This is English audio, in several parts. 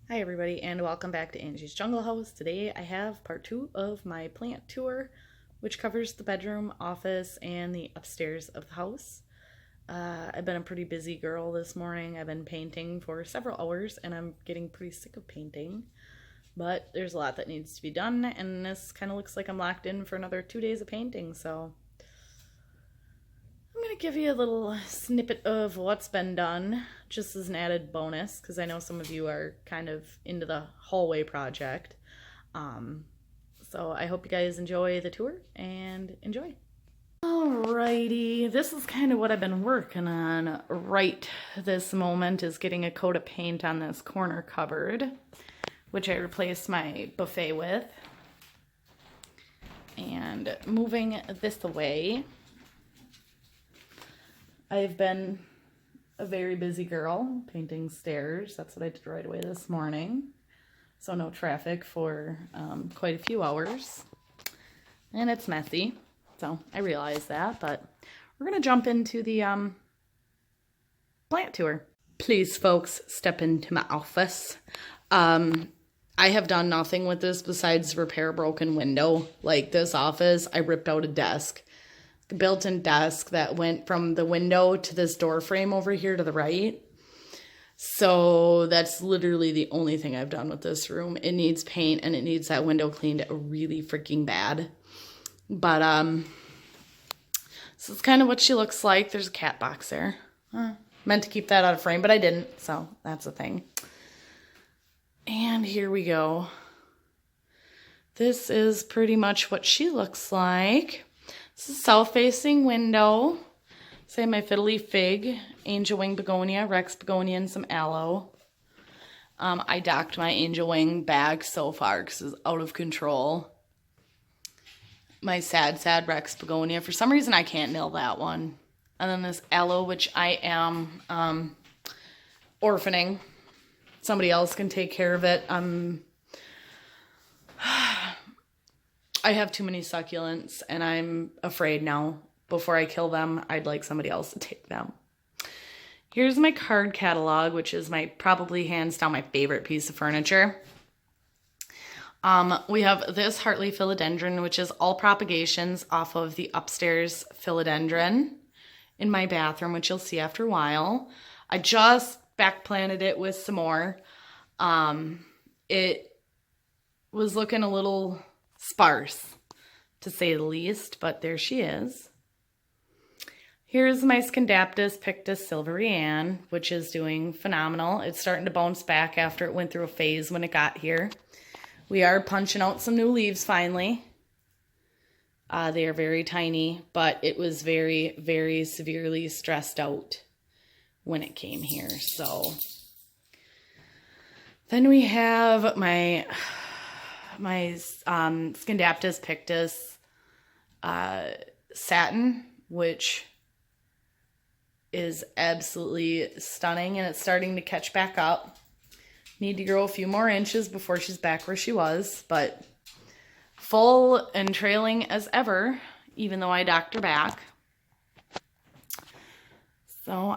Hi everybody and welcome back to Angie's Jungle House. Today I have part 2 of my plant tour, which covers the bedroom, office, and the upstairs of the house. I've been a pretty busy girl this morning. I've been painting for several hours and I'm getting pretty sick of painting. But there's a lot that needs to be done and this kind of looks like I'm locked in for another 2 days of painting, so I'm going to give you a little snippet of what's been done, just as an added bonus, because I know some of you are kind of into the hallway project. So I hope you guys enjoy the tour, and enjoy. Alrighty, this is kind of what I've been working on right this moment, is getting a coat of paint on this corner cupboard, which I replaced my buffet with, and moving this away. I've been a very busy girl painting stairs. That's what I did right away this morning. So no traffic for quite a few hours. And it's messy, so I realize that. But we're going to jump into the plant tour. Please, folks, step into my office. I have done nothing with this besides repair a broken window. Like this office, I ripped out a desk. Built-in desk that went from the window to this door frame over here to the right. So that's literally the only thing I've done with this room. It needs paint and it needs that window cleaned really freaking bad. But this is kind of what she looks like. There's a cat box there. Meant to keep that out of frame, but I didn't, so that's a thing. And here we go. This is pretty much what she looks like. This is a south-facing window. Say my fiddly fig, angel wing begonia, Rex begonia, and some aloe. I docked my angel wing bag so far because it's out of control. My sad Rex begonia. For some reason, I can't nail that one. And then this aloe, which I am orphaning. Somebody else can take care of it. I have too many succulents, and I'm afraid now, before I kill them, I'd like somebody else to take them. Here's my card catalog, which is my probably hands down my favorite piece of furniture. We have this Hartley philodendron, which is all propagations off of the upstairs philodendron in my bathroom, which you'll see after a while. I just backplanted it with some more. It was looking a little sparse, to say the least, but there she is. Here's my Scindaptus pictus silverian, which is doing phenomenal. It's starting to bounce back after it went through a phase when it got here. We are punching out some new leaves finally. They are very tiny, but it was very, very severely stressed out when it came here. So then we have my Scindaptus pictus satin, which is absolutely stunning, and it's starting to catch back up. Need to grow a few more inches before she's back where she was, but full and trailing as ever, even though I docked her back. So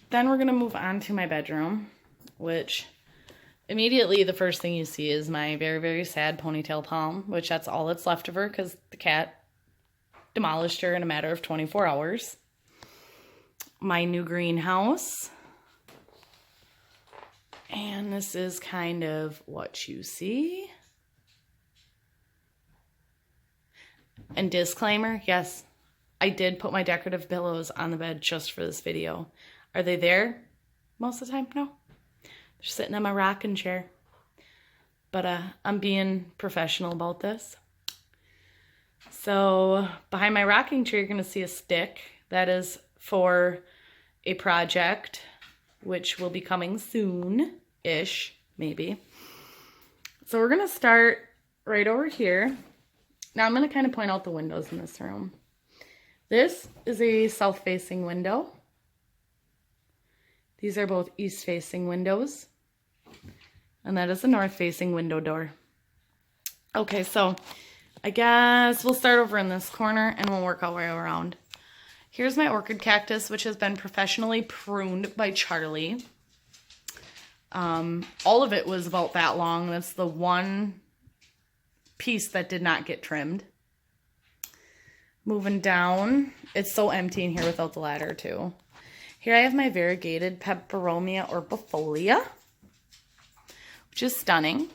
then we're gonna move on to my bedroom, which immediately the first thing you see is my very, very sad ponytail palm, which that's all that's left of her because the cat demolished her in a matter of 24 hours. My new greenhouse. And this is kind of what you see. And disclaimer, yes, I did put my decorative pillows on the bed just for this video. Are they there most of the time? No. They're sitting on my rocking chair. But I'm being professional about this. So behind my rocking chair, you're going to see a stick. That is for a project, which will be coming soon-ish, maybe. So we're going to start right over here. Now I'm going to kind of point out the windows in this room. This is a south-facing window. These are both east-facing windows. And that is a north-facing window door. Okay, so I guess we'll start over in this corner and we'll work our way around. Here's my orchid cactus, which has been professionally pruned by Charlie. All of it was about that long. That's the one piece that did not get trimmed. Moving down, it's so empty in here without the ladder too. Here I have my variegated peperomia or bifolia, which is stunning.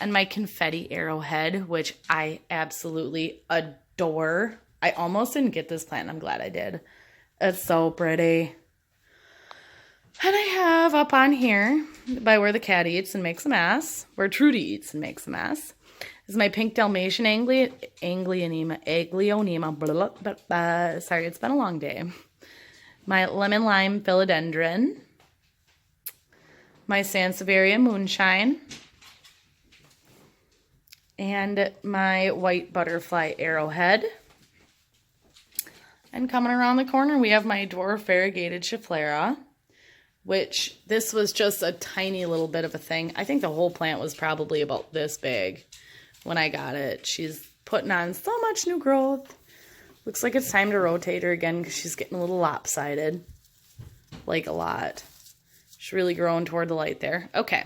And my confetti arrowhead, which I absolutely adore. I almost didn't get this plant. I'm glad I did. It's so pretty. And I have up on here, by where the cat eats and makes a mess, where Trudy eats and makes a mess, is my pink Dalmatian Aglaonema, sorry, it's been a long day. My lemon lime philodendron, my Sansevieria moonshine, and my white butterfly arrowhead. And coming around the corner, we have my dwarf variegated Schefflera, which this was just a tiny little bit of a thing. I think the whole plant was probably about this big when I got it. She's putting on so much new growth. Looks like it's time to rotate her again because she's getting a little lopsided. Like a lot. She's really growing toward the light there. Okay.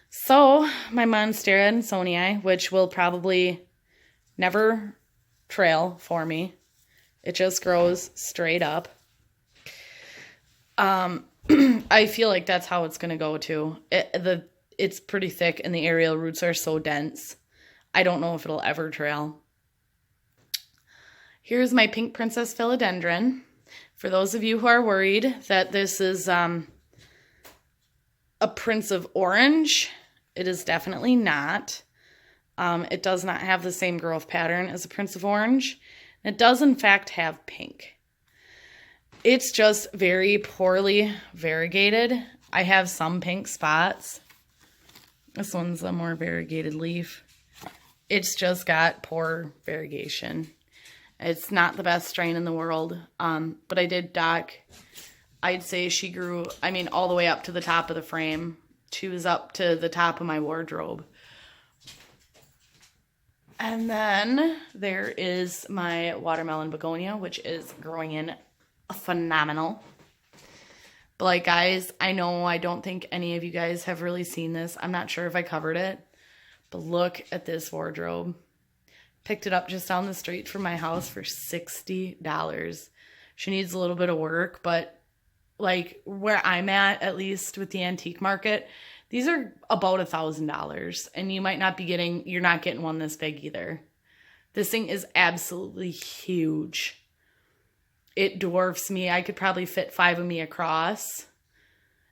So, my Monstera Ansonii, which will probably never trail for me. It just grows straight up. I feel like that's how it's going to go too. It's pretty thick and the aerial roots are so dense. I don't know if it'll ever trail. Here's my pink princess philodendron. For those of you who are worried that this is a Prince of Orange, it is definitely not. It does not have the same growth pattern as a Prince of Orange. It does, in fact, have pink. It's just very poorly variegated. I have some pink spots. This one's a more variegated leaf. It's just got poor variegation. It's not the best strain in the world, but I did dock. I'd say she grew, all the way up to the top of the frame. She was up to the top of my wardrobe. And then there is my watermelon begonia, which is growing in phenomenal. But like, guys, I know I don't think any of you guys have really seen this. I'm not sure if I covered it, but look at this wardrobe. Picked it up just down the street from my house for $60. She needs a little bit of work, but like where I'm at least with the antique market, these are about $1,000, and you might not be you're not getting one this big either. This thing is absolutely huge. It dwarfs me. I could probably fit 5 of me across,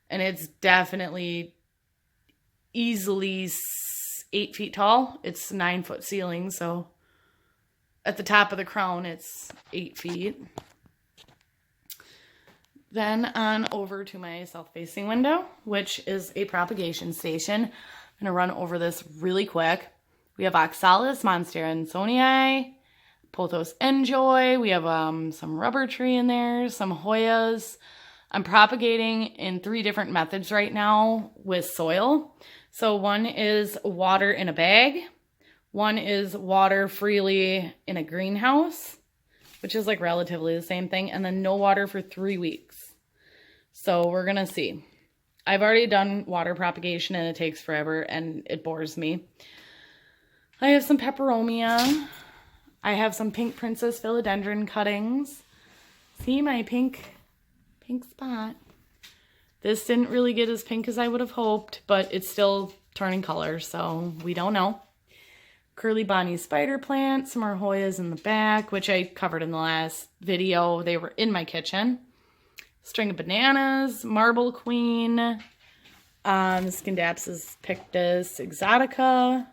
and it's definitely easily 8 feet tall. It's 9-foot ceiling, so at the top of the crown, it's 8 feet. Then on over to my south-facing window, which is a propagation station. I'm going to run over this really quick. We have Oxalis, Monstera Ansonii, Pothos Enjoy. We have some rubber tree in there, some Hoyas. I'm propagating in 3 different methods right now with soil. So one is water in a bag. One is water freely in a greenhouse, which is like relatively the same thing. And then no water for 3 weeks. So we're going to see. I've already done water propagation and it takes forever and it bores me. I have some peperomia. I have some pink princess philodendron cuttings. See my pink spot. This didn't really get as pink as I would have hoped, but it's still turning color, so we don't know. Curly Bonnie spider plant, some more Hoyas in the back, which I covered in the last video. They were in my kitchen. String of bananas, marble queen, Scindapsus pictus exotica.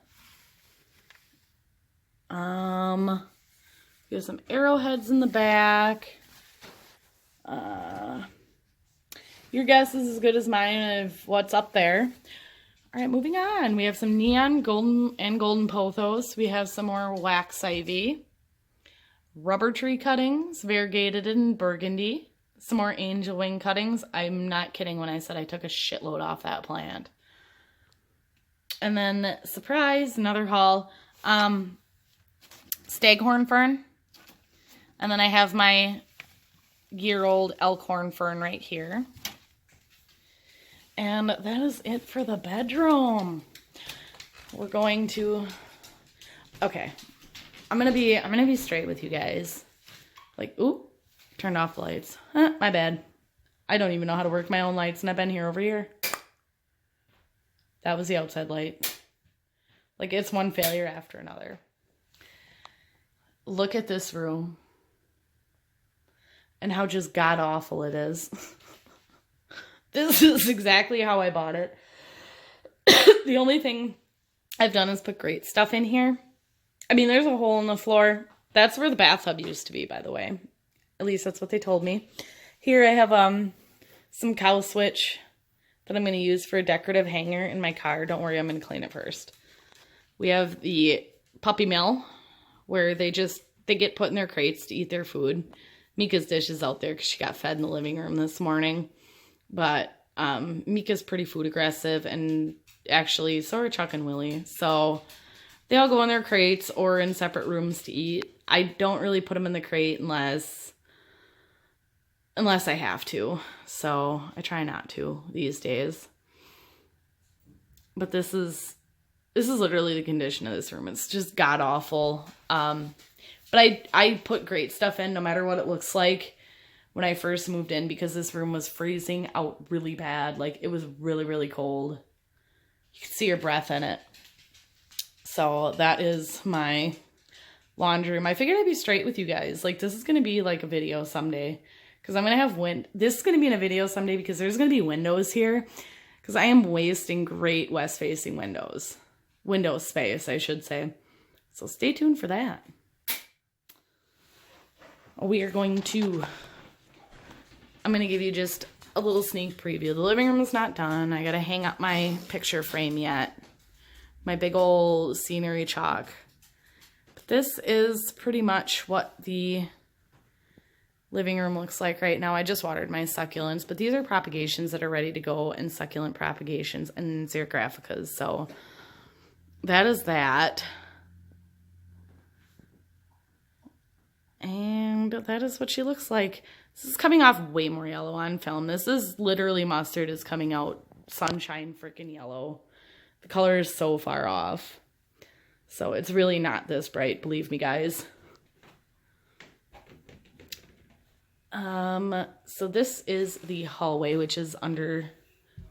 We have some arrowheads in the back. Your guess is as good as mine of what's up there. All right, moving on. We have some neon golden pothos. We have some more wax ivy. Rubber tree cuttings, variegated in burgundy. Some more angel wing cuttings. I'm not kidding when I said I took a shitload off that plant. And then, surprise, another haul. Staghorn fern. And then I have my year-old elkhorn fern right here. And that is it for the bedroom. We're going to, okay. I'm gonna be straight with you guys. Like, ooh, turned off the lights. My bad. I don't even know how to work my own lights, and I've been here over here. That was the outside light. Like, it's one failure after another. Look at this room. And how just god-awful it is. This is exactly how I bought it. The only thing I've done is put great stuff in here. I mean, there's a hole in the floor. That's where the bathtub used to be, by the way. At least that's what they told me. Here I have some cow switch that I'm going to use for a decorative hanger in my car. Don't worry, I'm going to clean it first. We have the puppy mill where they get put in their crates to eat their food. Mika's dish is out there because she got fed in the living room this morning. But Mika's pretty food aggressive, and actually so are Chuck and Willie. So they all go in their crates or in separate rooms to eat. I don't really put them in the crate unless I have to. So I try not to these days. But this is literally the condition of this room. It's just god awful. But I put great stuff in no matter what it looks like when I first moved in, because this room was freezing out really bad. Like, it was really, really cold. You could see your breath in it. So that is my laundry room. I figured I'd be straight with you guys. Like, this is going to be like a video someday. Because I'm going to have this is going to be in a video someday because there's going to be windows here. Because I am wasting great west-facing windows. Window space, I should say. So stay tuned for that. We are going to... I'm going to give you just a little sneak preview. The living room is not done. I got to hang up my picture frame yet. My big old scenery chalk. But this is pretty much what the living room looks like right now. I just watered my succulents, but these are propagations that are ready to go, and succulent propagations and xerographicas. So that is that. And that is what she looks like. This is coming off way more yellow on film. This is literally mustard is coming out sunshine freaking yellow. The color is so far off. So it's really not this bright, believe me, guys. So this is the hallway, which is under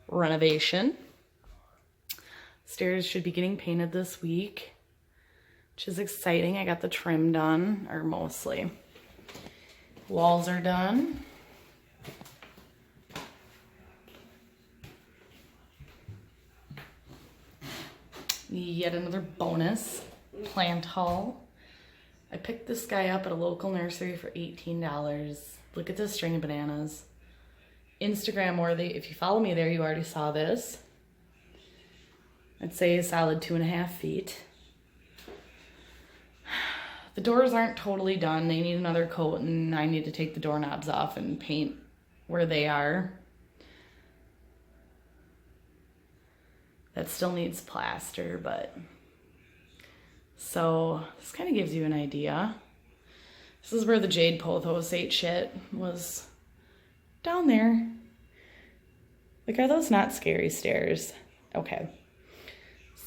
renovation. Stairs should be getting painted this week, which is exciting. I got the trim done, or mostly. Walls are done. Yet another bonus plant haul. I picked this guy up at a local nursery for $18. Look at this string of bananas. Instagram worthy. If you follow me there, you already saw this. I'd say a solid 2.5 feet. The doors aren't totally done. They need another coat, and I need to take the doorknobs off and paint where they are. That still needs plaster, but... So, this kind of gives you an idea. This is where the jade pothos ate shit, was down there. Like, are those not scary stairs? Okay.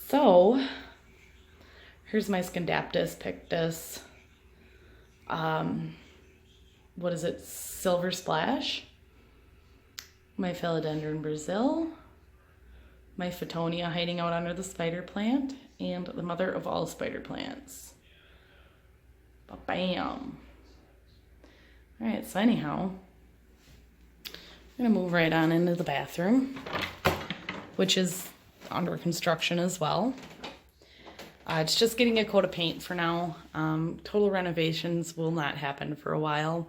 So, here's my Scindaptus pictus. What is it? Silver Splash. My Philodendron Brazil. My Photonia hiding out under the spider plant. And the mother of all spider plants. Bam. Alright, so anyhow, I'm going to move right on into the bathroom, which is under construction as well. It's just getting a coat of paint for now. Total renovations will not happen for a while.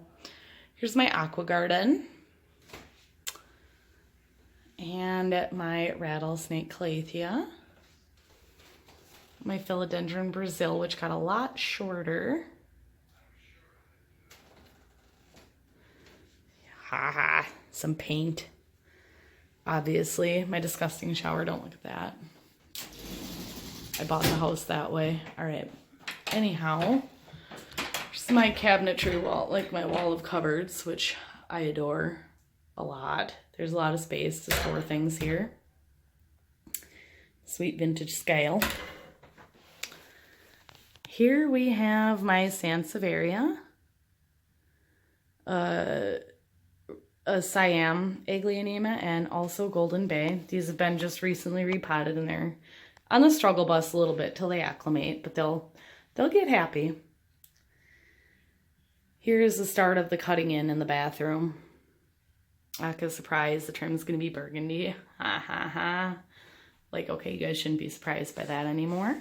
Here's my aqua garden. And my rattlesnake calathea. My Philodendron Brazil, which got a lot shorter. Haha, some paint. Obviously, my disgusting shower, don't look at that. I bought the house that way. All right. Anyhow, here's my cabinetry wall, like my wall of cupboards, which I adore. a lot. There's a lot of space to store things here. Sweet vintage scale. Here we have my Sansevieria, a Siam Aglaonema, and also Golden Bay. These have been just recently repotted and they're on the struggle bus a little bit till they acclimate, but they'll get happy. Here's the start of the cutting in the bathroom. Like a surprise, the trim's gonna be burgundy. Ha ha ha. Like, okay, you guys shouldn't be surprised by that anymore.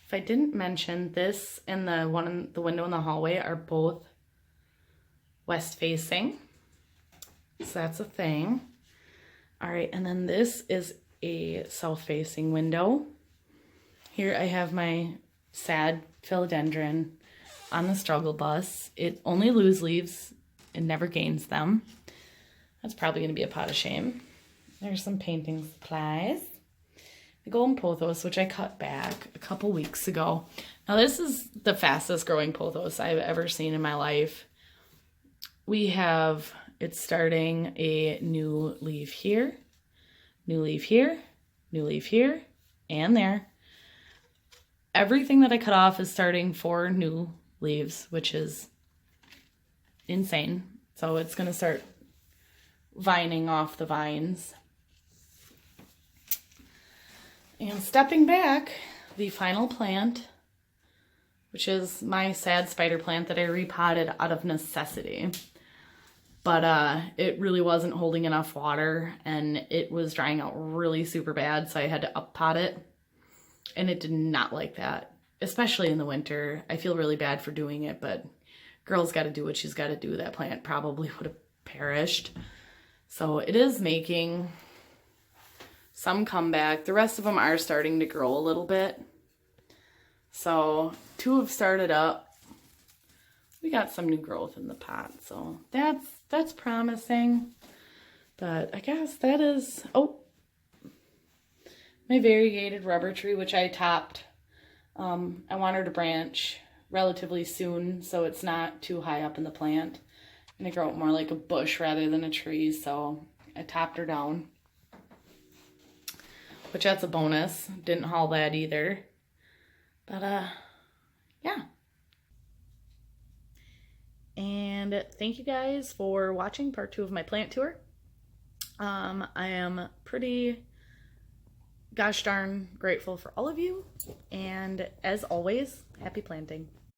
If I didn't mention, this and the one in the window in the hallway are both west facing. So that's a thing. All right, and then this is a south facing window. Here I have my sad philodendron on the struggle bus. It only loses leaves and never gains them. That's probably going to be a pot of shame. There's some painting supplies. The golden pothos, which I cut back a couple weeks ago. Now this is the fastest growing pothos I've ever seen in my life. It's starting a new leaf here, new leaf here, new leaf here, and there. Everything that I cut off is starting 4 new leaves, which is insane. So it's going to start vining off the vines. And stepping back, the final plant, which is my sad spider plant that I repotted out of necessity. But it really wasn't holding enough water and it was drying out really super bad, so I had to up pot it. And it did not like that, especially in the winter. I feel really bad for doing it, but girl's got to do what she's got to do. That plant probably would have perished. So it is making some comeback. The rest of them are starting to grow a little bit. So 2 have started up. We got some new growth in the pot, so that's promising. But I guess that is, my variegated rubber tree, which I topped. I want her to branch relatively soon, so it's not too high up in the plant. And to grow up more like a bush rather than a tree, so I topped her down. Which that's a bonus. Didn't haul that either. But yeah. And thank you guys for watching part 2 of my plant tour. I am pretty gosh darn grateful for all of you. And as always, happy planting.